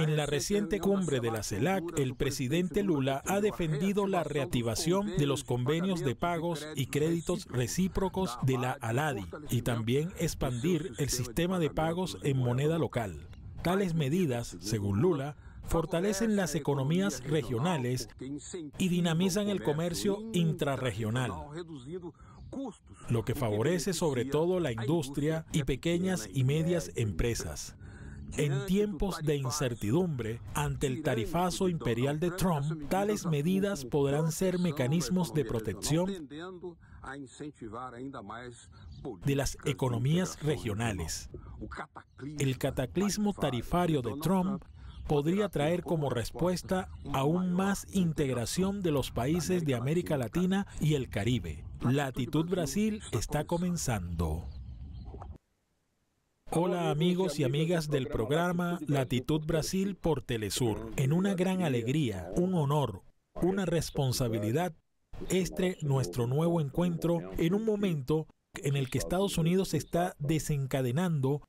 En la reciente cumbre de la CELAC, el presidente Lula ha defendido la reactivación de los convenios de pagos y créditos recíprocos de la ALADI y también expandir el sistema de pagos en moneda local. Tales medidas, según Lula, fortalecen las economías regionales y dinamizan el comercio intrarregional, lo que favorece sobre todo la industria y pequeñas y medias empresas. En tiempos de incertidumbre, ante el tarifazo imperial de Trump, tales medidas podrán ser mecanismos de protección de las economías regionales. El cataclismo tarifario de Trump podría traer como respuesta aún más integración de los países de América Latina y el Caribe. Latitud Brasil está comenzando. Hola amigos y amigas del programa Latitud Brasil por Telesur. En una gran alegría, un honor, una responsabilidad, nuestro nuevo encuentro en un momento en el que Estados Unidos está desencadenando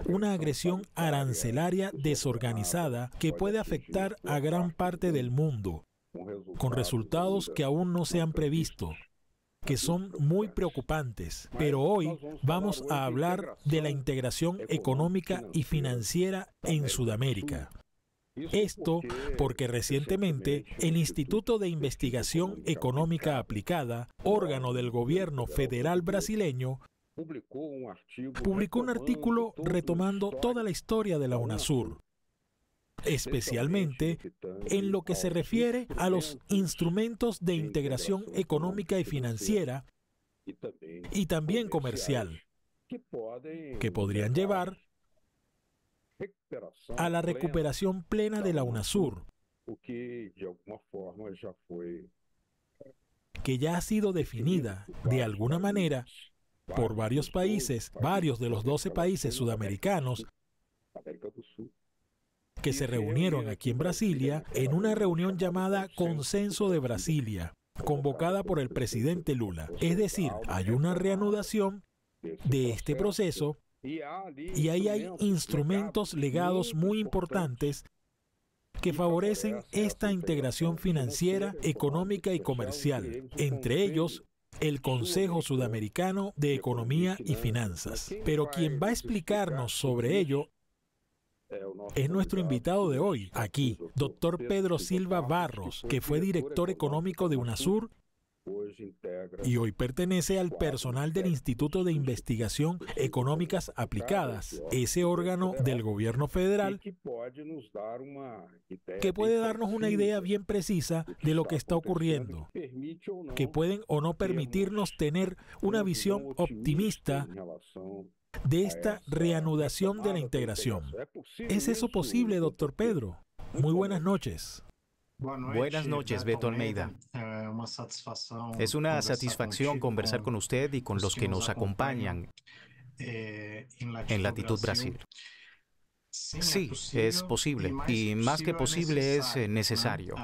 una agresión arancelaria desorganizada que puede afectar a gran parte del mundo, con resultados que aún no se han previsto, que son muy preocupantes. Pero hoy vamos a hablar de la integración económica y financiera en Sudamérica. Esto porque recientemente el Instituto de Investigación Económica Aplicada, órgano del gobierno federal brasileño, publicó un artículo retomando toda la historia de la UNASUR, especialmente en lo que se refiere a los instrumentos de integración económica y financiera y también comercial, que podrían llevar a la recuperación plena de la UNASUR, que ya ha sido definida de alguna manera por varios países, varios de los 12 países sudamericanos que se reunieron aquí en Brasilia en una reunión llamada Consenso de Brasilia, convocada por el presidente Lula. Es decir, hay una reanudación de este proceso y ahí hay instrumentos legados muy importantes que favorecen esta integración financiera, económica y comercial, entre ellos el Consejo Sudamericano de Economía y Finanzas. Pero quien va a explicarnos sobre ello es nuestro invitado de hoy, aquí, doctor Pedro Silva Barros, que fue director económico de UNASUR y hoy pertenece al personal del Instituto de Investigación Económicas Aplicadas, ese órgano del gobierno federal que puede darnos una idea bien precisa de lo que está ocurriendo, que pueden o no permitirnos tener una visión optimista de esta reanudación de la integración. ¿Es eso posible, doctor Pedro? Muy buenas noches. Buenas noches, Beto Almeida. Es una satisfacción conversar con usted y con los que nos acompañan en Latitud Brasil. Sí, es posible, y más que posible es necesario.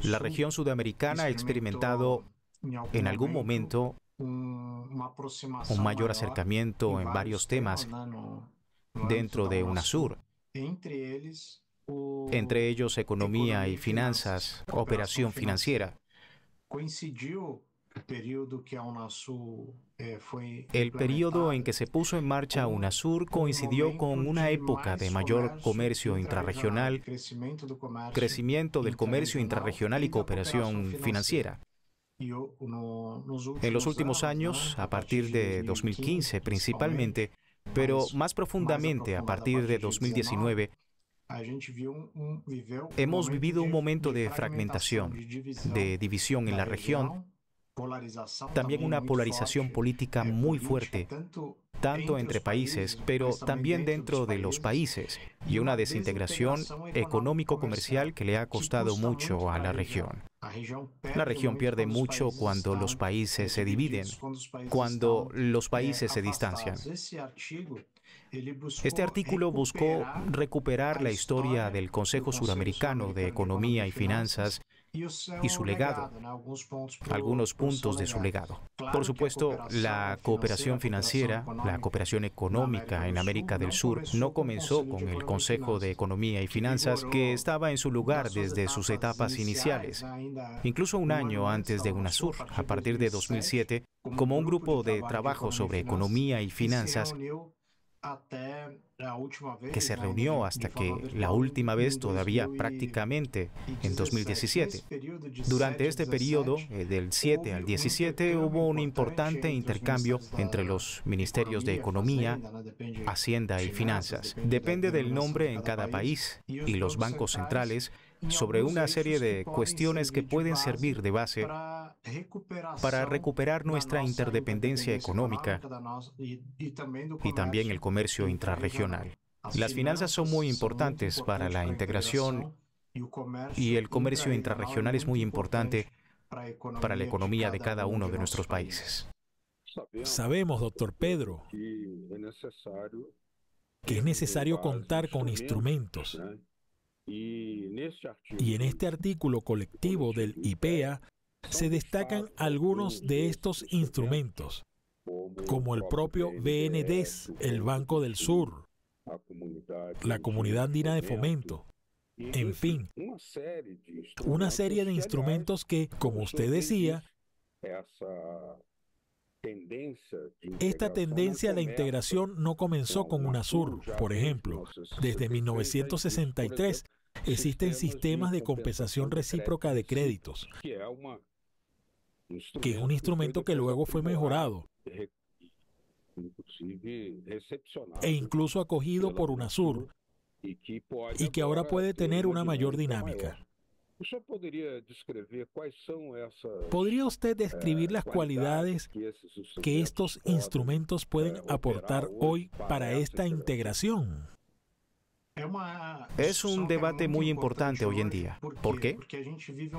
La región sudamericana ha experimentado en algún momento un mayor acercamiento en varios temas dentro de UNASUR, entre ellos economía y finanzas, operación financiera. El periodo en que se puso en marcha UNASUR coincidió con una época de mayor comercio intrarregional, crecimiento del comercio intrarregional y cooperación financiera. En los últimos años, a partir de 2015 principalmente, pero más profundamente a partir de 2019, hemos vivido un momento de fragmentación, de división en la región, también una polarización política muy fuerte, tanto entre países, pero también dentro de los países, y una desintegración económico-comercial que le ha costado mucho a la región. La región pierde mucho cuando los países se dividen, cuando los países se distancian. Este artículo buscó recuperar la historia del Consejo Suramericano de Economía y Finanzas y su legado, algunos puntos de su legado. Por supuesto, la cooperación financiera, la cooperación económica en América del Sur no comenzó con el Consejo de Economía y Finanzas, que estaba en su lugar desde sus etapas iniciales, incluso un año antes de UNASUR, a partir de 2007, como un grupo de trabajo sobre economía y finanzas que se reunió hasta que la última vez todavía prácticamente en 2017. Durante este periodo, del 7 al 17, hubo un importante intercambio entre los ministerios de Economía, Hacienda y Finanzas. Depende del nombre en cada país y los bancos centrales sobre una serie de cuestiones que pueden servir de base para recuperar nuestra interdependencia económica y también el comercio intrarregional. Las finanzas son muy importantes para la integración y el comercio intrarregional es muy importante para la economía de cada uno de nuestros países. Sabemos, doctor Pedro, que es necesario contar con instrumentos. Y en este artículo colectivo del IPEA se destacan algunos de estos instrumentos, como el propio BNDES, el Banco del Sur, la Comunidad Andina de Fomento, en fin, una serie de instrumentos que, como usted decía, esta tendencia a la integración no comenzó con UNASUR. Por ejemplo, desde 1963 existen sistemas de compensación recíproca de créditos, que es un instrumento que luego fue mejorado e incluso acogido por UNASUR y que ahora puede tener una mayor dinámica. ¿Podría usted describir las cualidades que estos instrumentos pueden aportar hoy para esta integración? Es un debate muy importante hoy en día. ¿Por qué?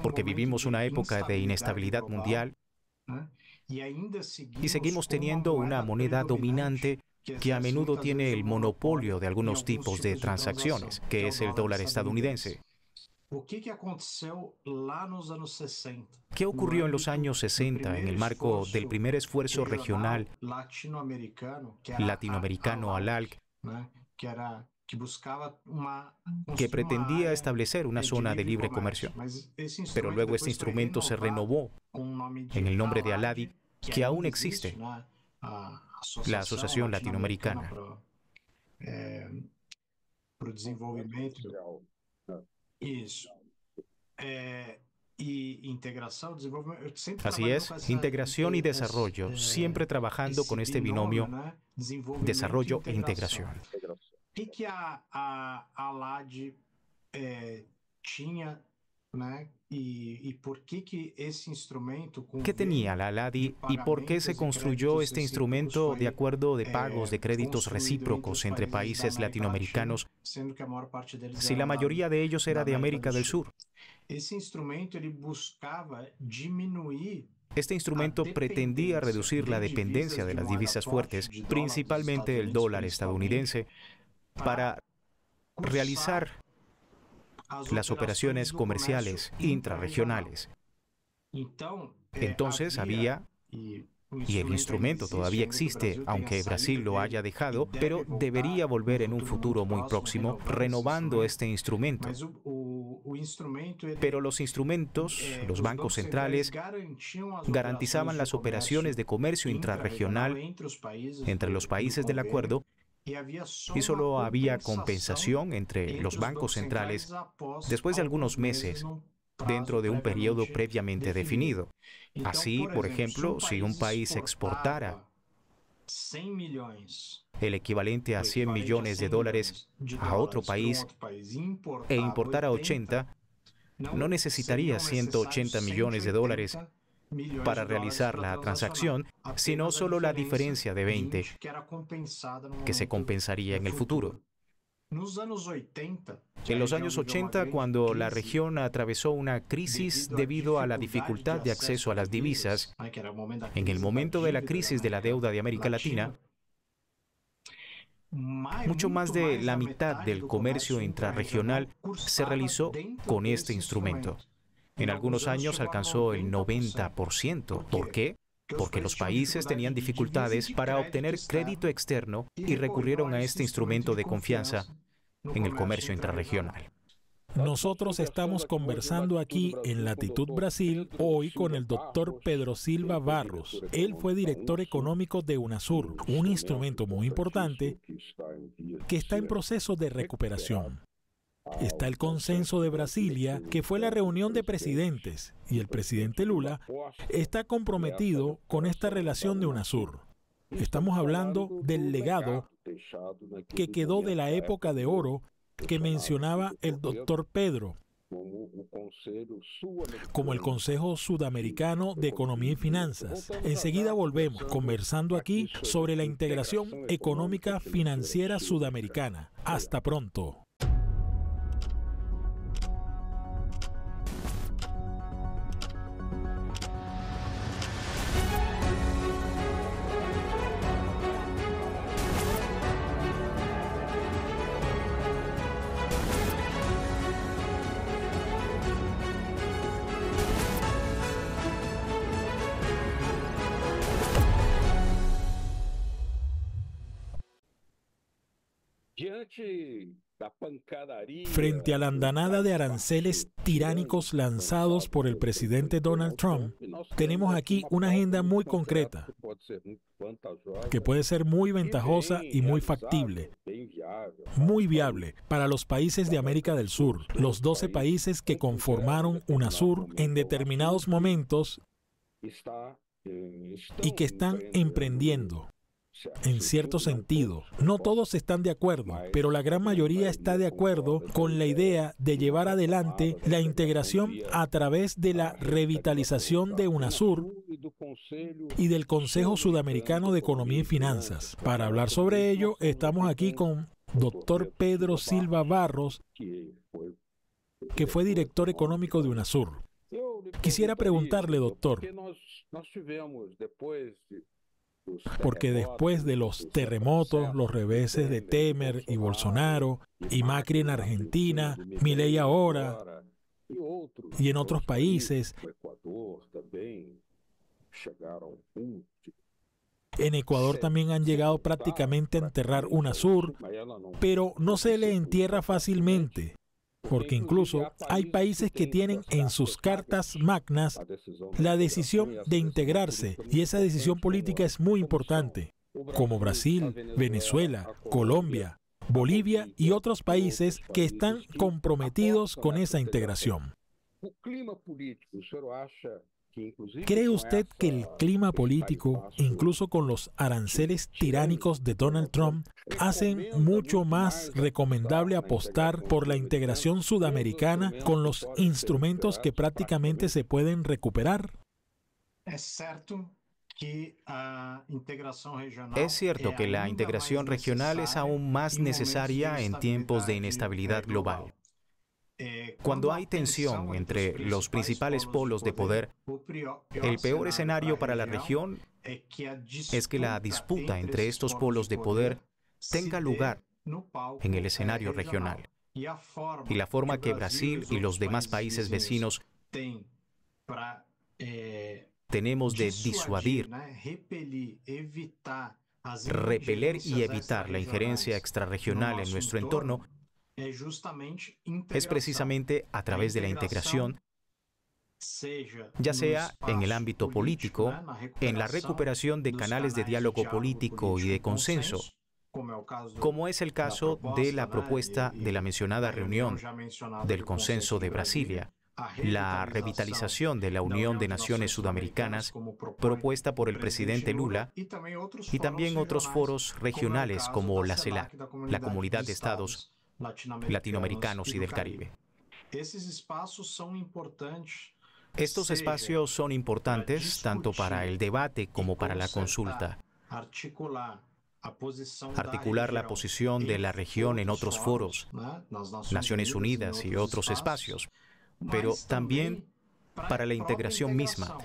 Porque vivimos una época de inestabilidad mundial y seguimos teniendo una moneda dominante que a menudo tiene el monopolio de algunos tipos de transacciones, que es el dólar estadounidense. ¿Qué ocurrió en los años 60 en el marco del primer esfuerzo regional latinoamericano ALALC, que pretendía establecer una zona de libre comercio? Pero luego este instrumento se renovó en el nombre de ALADI, que aún existe, la Asociación Latinoamericana. Así es, integración y desarrollo, siempre trabajando con este binomio desarrollo e integración. ¿Qué ALADI tenía, y por qué ese instrumento? ¿Qué tenía la ALADI y por qué se construyó este instrumento de acuerdo de pagos de créditos recíprocos entre países latinoamericanos, si la mayoría de ellos era de América del Sur? Este instrumento pretendía reducir la dependencia de las divisas fuertes, principalmente el dólar estadounidense, para realizar las operaciones comerciales intrarregionales. Entonces había, y el instrumento todavía existe, aunque Brasil lo haya dejado, pero debería volver en un futuro muy próximo, renovando este instrumento. Pero los instrumentos, los bancos centrales, garantizaban las operaciones de comercio intrarregional entre los países del acuerdo, y solo había compensación entre los bancos centrales después de algunos meses, dentro de un periodo previamente definido. Así, por ejemplo, si un país exportara el equivalente a 100 millones de dólares a otro país e importara 80, no necesitaría 180 millones de dólares para realizar la transacción, sino solo la diferencia de 20, que se compensaría en el futuro. En los años 80, cuando la región atravesó una crisis debido a la dificultad de acceso a las divisas, en el momento de la crisis de la deuda de América Latina, mucho más de la mitad del comercio intrarregional se realizó con este instrumento. En algunos años alcanzó el 90%. ¿Por qué? Porque los países tenían dificultades para obtener crédito externo y recurrieron a este instrumento de confianza en el comercio intrarregional. Nosotros estamos conversando aquí en Latitud Brasil hoy con el doctor Pedro Silva Barros. Él fue director económico de UNASUR, un instrumento muy importante que está en proceso de recuperación. Está el Consenso de Brasilia, que fue la reunión de presidentes, y el presidente Lula está comprometido con esta relación de UNASUR. Estamos hablando del legado que quedó de la época de oro que mencionaba el doctor Pedro, como el Consejo Sudamericano de Economía y Finanzas. Enseguida volvemos conversando aquí sobre la integración económica financiera sudamericana. Hasta pronto. Frente a la andanada de aranceles tiránicos lanzados por el presidente Donald Trump, tenemos aquí una agenda muy concreta, que puede ser muy ventajosa y muy factible, muy viable para los países de América del Sur, los 12 países que conformaron UNASUR en determinados momentos y que están emprendiendo. En cierto sentido, no todos están de acuerdo, pero la gran mayoría está de acuerdo con la idea de llevar adelante la integración a través de la revitalización de UNASUR y del Consejo Sudamericano de Economía y Finanzas. Para hablar sobre ello, estamos aquí con Dr. Pedro Silva Barros, que fue director económico de UNASUR. Quisiera preguntarle, doctor, porque después de los terremotos, los reveses de Temer y Bolsonaro, y Macri en Argentina, Milei ahora, y en otros países, en Ecuador también han llegado prácticamente a enterrar UNASUR, pero no se le entierra fácilmente, porque incluso hay países que tienen en sus cartas magnas la decisión de integrarse, y esa decisión política es muy importante, como Brasil, Venezuela, Colombia, Bolivia y otros países que están comprometidos con esa integración. ¿Cree usted que el clima político, incluso con los aranceles tiránicos de Donald Trump, hacen mucho más recomendable apostar por la integración sudamericana con los instrumentos que prácticamente se pueden recuperar? Es cierto que la integración regional es aún más necesaria en tiempos de inestabilidad global. Cuando hay tensión entre los principales polos de poder, el peor escenario para la región es que la disputa entre estos polos de poder tenga lugar en el escenario regional. Y la forma que Brasil y los demás países vecinos tenemos de disuadir, repeler y evitar la injerencia extrarregional en nuestro entorno es precisamente a través de la integración, ya sea en el ámbito político, en la recuperación de canales de diálogo político y de consenso, como es el caso de la propuesta de la mencionada reunión del Consenso de Brasilia, la revitalización de la Unión de Naciones Sudamericanas propuesta por el presidente Lula y también otros foros regionales como la CELAC, la Comunidad de Estados Latinoamericanos y del Caribe. Estos espacios son importantes tanto para el debate como para la consulta. Articular la posición de la región en otros foros, Naciones Unidas y otros espacios, pero también para la integración misma,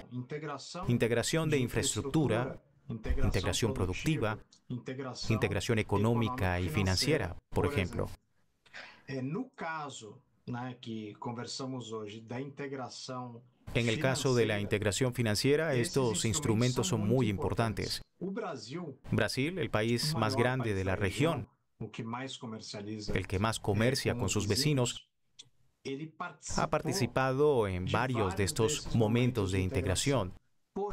integración de infraestructura, integración productiva, integración económica y financiera, por ejemplo. que conversamos hoje da integração En el caso de la financeira, integración financiera, estos instrumentos son muy importantes. O Brasil, Brasil, el o país más maior grande país de da la región, o que mais comercializa el que más comercia com con os sus vecinos, vizinhos, ele ha participou participado en de varios de vários estos desses momentos momentos de de integração. integración,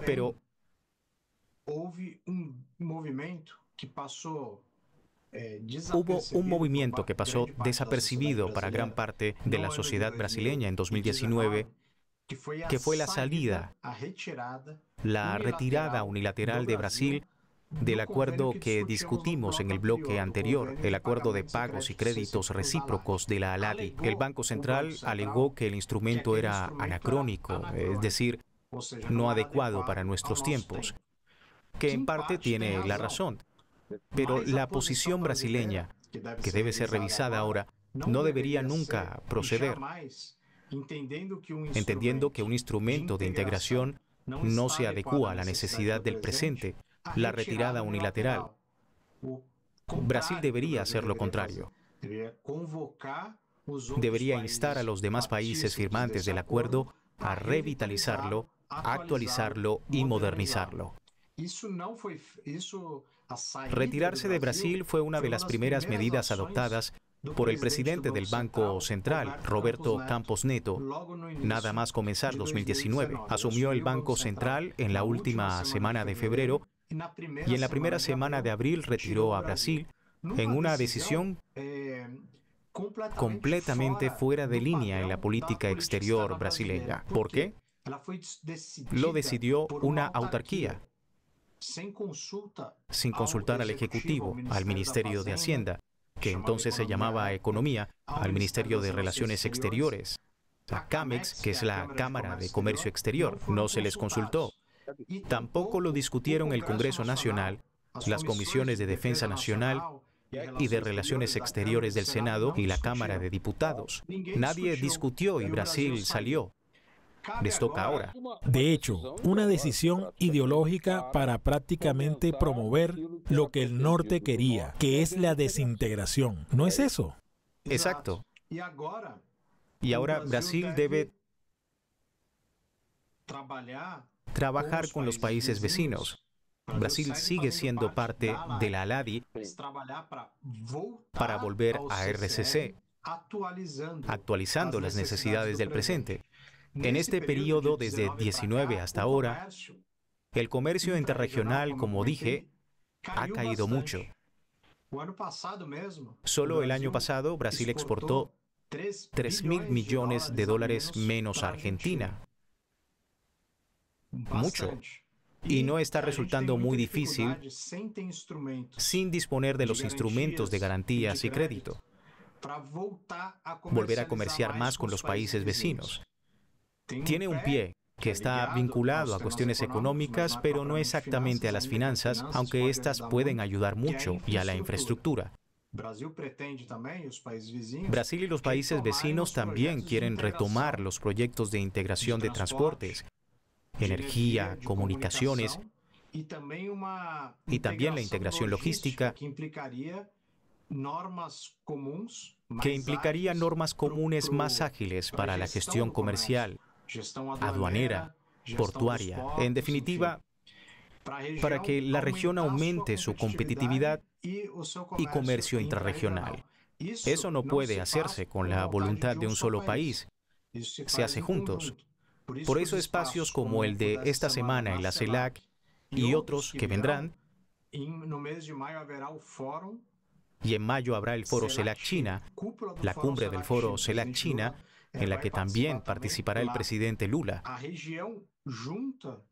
pero Porém, houve movimento que passou hubo un desapercebido por movimiento que pasó grande parte da sociedade desapercibido para gran brasileira parte de no la ano de sociedad brasileña en 2019, 2019, que foi a que fue la salida, a retirada la retirada unilateral de Brasil del do convênio acuerdo que que discutimos no discutimos en el bloco bloque anterior, anterior, do el convênio de acuerdo de pagamentos e pagos y créditos créditos recíprocos de la ALADI. El Banco o Central Banco Central alegó que el que instrumento aquele era instrumento era anacrónico, es anacrônico, decir, ou seja, no não era adecuado para adequado ao nuestros nosso tiempos, tempo. que Que en em parte parte tem tiene la razão, razón. Pero mas a la posição posición brasileña, que debe ser revisada ahora, no debería nunca proceder, jamais, entendendo que entendiendo que un instrumento de integración no se adecúa a la necesidad del presente, la retirada unilateral. Brasil debería hacer lo contrario. Debería instar a los demás países firmantes del acuerdo a revitalizarlo, actualizarlo y modernizarlo. Retirarse de Brasil fue una de las primeras medidas adoptadas por el presidente del Banco Central, Roberto Campos Neto, nada más comenzar 2019. Asumió el Banco Central en la última semana de febrero y en la primera semana de abril retiró a Brasil en una decisión completamente fuera de línea en la política exterior brasileña. ¿Por qué? Lo decidió una autarquía, sin consultar al Ejecutivo, al Ministerio de Hacienda, que entonces se llamaba Economía, al Ministerio de Relaciones Exteriores, a CAMEX, que es la Cámara de Comercio Exterior. No se les consultó. Tampoco lo discutieron el Congreso Nacional, las comisiones de Defensa Nacional y de Relaciones Exteriores del Senado y la Cámara de Diputados. Nadie discutió y Brasil salió. Les toca ahora. De hecho, una decisión ideológica para prácticamente promover lo que el norte quería, que es la desintegración. ¿No es eso? Exacto. Y ahora Brasil debe trabajar con los países vecinos. Brasil sigue siendo parte de la ALADI para volver a RCC, actualizando las necesidades del presente. En este periodo, desde 19 hasta ahora, el comercio interregional, como dije, ha caído mucho. Solo el año pasado, Brasil exportó 3.000 millones de dólares menos a Argentina. Mucho. Y no está resultando muy difícil sin disponer de los instrumentos de garantías y crédito, volver a comerciar más con los países vecinos. Tiene un pie que está vinculado a cuestiones económicas, pero no exactamente a las finanzas, aunque éstas pueden ayudar mucho, y a la infraestructura. Brasil y los países vecinos también quieren retomar los proyectos de integración de transportes, energía, comunicaciones y también la integración logística, que implicaría normas comunes más ágiles para la gestión comercial, aduanera, portuaria, en definitiva, para que la región aumente su competitividad y comercio intrarregional. Eso no puede hacerse con la voluntad de un solo país, se hace juntos. Por eso espacios como el de esta semana en la CELAC y otros que vendrán, y en mayo habrá el Foro CELAC China, la cumbre del Foro CELAC China, en la que también participará el presidente Lula.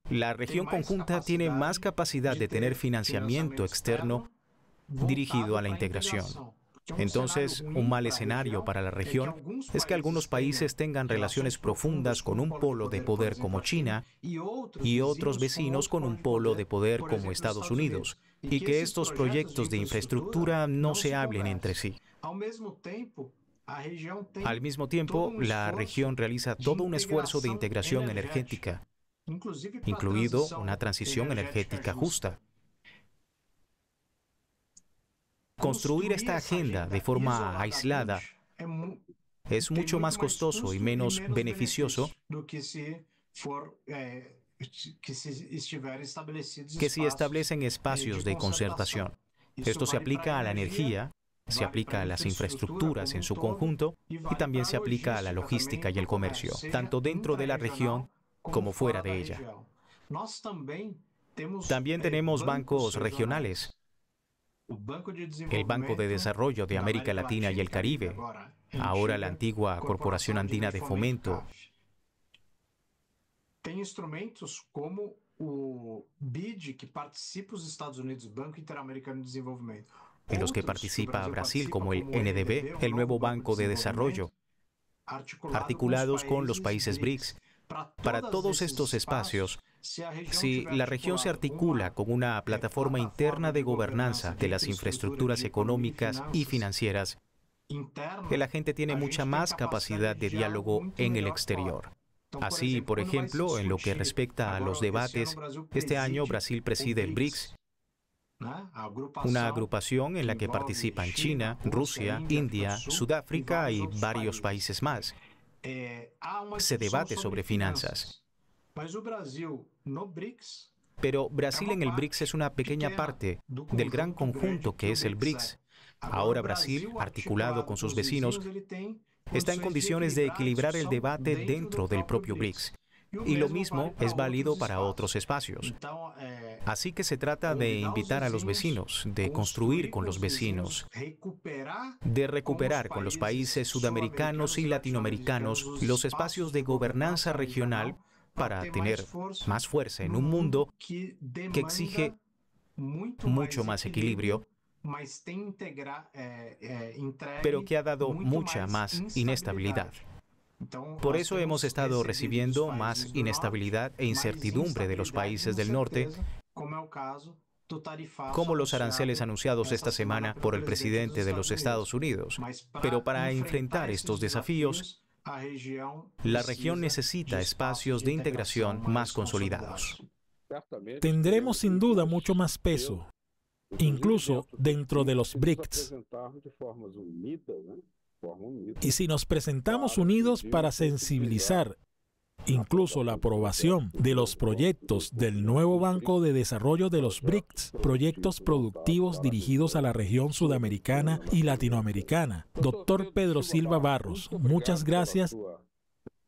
La región conjunta tiene más capacidad de tener financiamiento externo dirigido a la integración. Entonces, un mal escenario para la región es que algunos países tengan relaciones profundas con un polo de poder como China y otros vecinos con un polo de poder como Estados Unidos, y que estos proyectos de infraestructura no se hablen entre sí. Al mismo tiempo, la región realiza todo un esfuerzo de integración energética, incluido una transición energética justa. Construir esta agenda de forma aislada es mucho más costoso y menos beneficioso que si establecen espacios de concertación. Esto se aplica a la energía, se aplica a las infraestructuras en su conjunto y también se aplica a la logística y el comercio, tanto dentro de la región como fuera de ella. También tenemos bancos regionales. El Banco de Desarrollo de América Latina y el Caribe, ahora la antigua Corporación Andina de Fomento. Tem instrumentos como o BID, que participa los Estados Unidos, Banco Interamericano de Desenvolvimento, en los que participa Brasil, como el NDB, el nuevo Banco de Desarrollo, articulados con los países BRICS. Para todos estos espacios, si la región se articula con una plataforma interna de gobernanza de las infraestructuras económicas y financieras, el agente tiene mucha más capacidad de diálogo en el exterior. Así, por ejemplo, en lo que respecta a los debates, este año Brasil preside el BRICS, una agrupación en la que participan China, Rusia, India, Sudáfrica y varios países más. Se debate sobre finanzas. Pero Brasil en el BRICS es una pequeña parte del gran conjunto que es el BRICS. Ahora Brasil, articulado con sus vecinos, está en condiciones de equilibrar el debate dentro del propio BRICS. Y lo mismo es válido para otros espacios. Así que se trata de invitar a los vecinos, de construir con los vecinos, de recuperar con los países sudamericanos y latinoamericanos los espacios de gobernanza regional para tener más fuerza en un mundo que exige mucho más equilibrio, pero que ha dado mucha más inestabilidad. Por eso hemos estado recibiendo más inestabilidad e incertidumbre de los países del norte, como los aranceles anunciados esta semana por el presidente de los Estados Unidos. Pero para enfrentar estos desafíos, la región necesita espacios de integración más consolidados. Tendremos sin duda mucho más peso, incluso dentro de los BRICS. Y si nos presentamos unidos para sensibilizar incluso la aprobación de los proyectos del nuevo Banco de Desarrollo de los BRICS, proyectos productivos dirigidos a la región sudamericana y latinoamericana. Doctor Pedro Silva Barros, muchas gracias.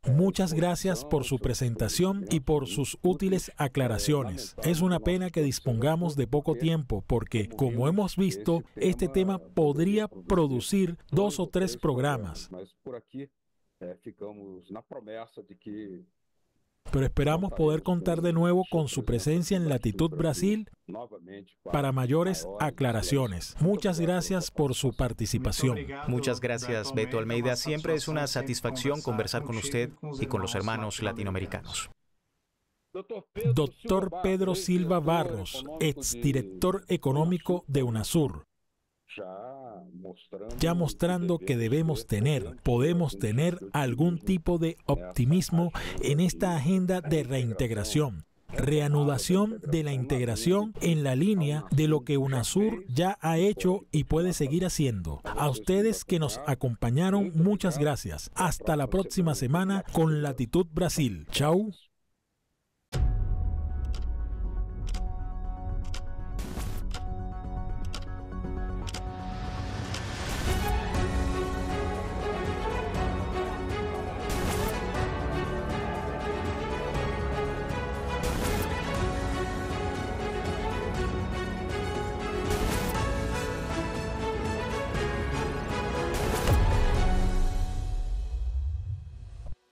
Muchas gracias por su presentación y por sus útiles aclaraciones. Es una pena que dispongamos de poco tiempo porque, como hemos visto, este tema podría producir 2 o 3 programas. Pero esperamos poder contar de nuevo con su presencia en Latitud Brasil para mayores aclaraciones. Muchas gracias por su participación. Muchas gracias, Beto Almeida. Siempre es una satisfacción conversar con usted y con los hermanos latinoamericanos. Doctor Pedro Silva Barros, exdirector económico de UNASUR. Ya mostrando que podemos tener algún tipo de optimismo en esta agenda de reintegración, reanudación de la integración en la línea de lo que UNASUR ya ha hecho y puede seguir haciendo. A ustedes que nos acompañaron, muchas gracias. Hasta la próxima semana con Latitud Brasil. Chau.